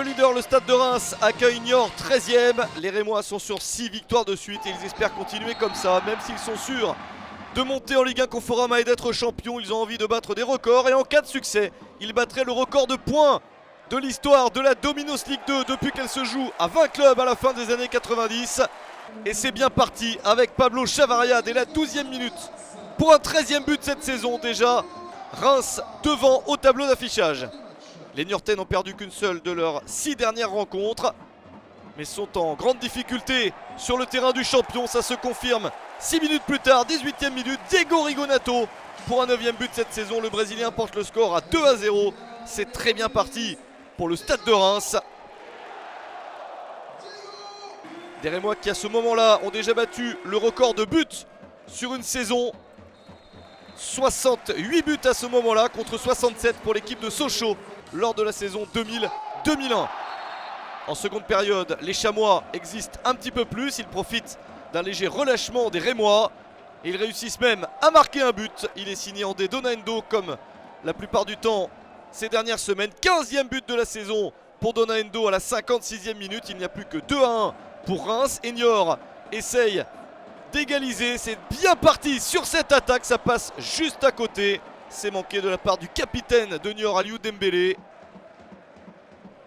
leader, le Stade de Reims, accueille Niort 13e. Les Rémois sont sur 6 victoires de suite et ils espèrent continuer comme ça, même s'ils sont sûrs de monter en Ligue 1 Conforama et d'être champions. Ils ont envie de battre des records et en cas de succès, ils battraient le record de points de l'histoire de la Dominos League 2 depuis qu'elle se joue à 20 clubs à la fin des années 90. Et c'est bien parti avec Pablo Chavarria dès la 12e minute pour un 13e but cette saison déjà. Reims devant au tableau d'affichage. Les Niortais n'ont perdu qu'une seule de leurs 6 dernières rencontres, mais sont en grande difficulté sur le terrain du champion. Ça se confirme 6 minutes plus tard, 18e minute, Diego Rigonato pour un 9e but cette saison. Le Brésilien porte le score à 2-0. C'est très bien parti pour le Stade de Reims. Des Rémois qui à ce moment-là ont déjà battu le record de buts sur une saison. 68 buts à ce moment-là contre 67 pour l'équipe de Sochaux lors de la saison 2000-2001. En seconde période, les Chamois existent un petit peu plus. Ils profitent d'un léger relâchement des Rémois. Et ils réussissent même à marquer un but. Il est signé André Donaendo comme la plupart du temps ces dernières semaines. 15e but de la saison pour Donaendo à la 56e minute. Il n'y a plus que 2-1 pour Reims. Et Niort essaye d'égaliser. C'est bien parti sur cette attaque. Ça passe juste à côté. C'est manqué de la part du capitaine de Niort, Aliou Dembélé.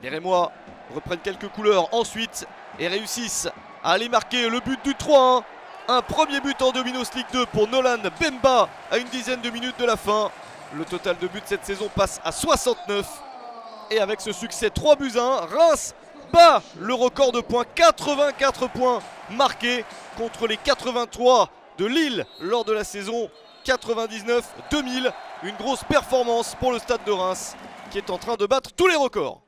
Les Rémois reprennent quelques couleurs ensuite et réussissent à aller marquer le but du 3-1. Un premier but en Dominos League 2 pour Nolan Bemba à une dizaine de minutes de la fin. Le total de buts cette saison passe à 69. Et avec ce succès 3-1, Reims bat le record de points. 84 points marqués contre les 83 de Lille lors de la saison 99-2000. Une grosse performance pour le Stade de Reims qui est en train de battre tous les records.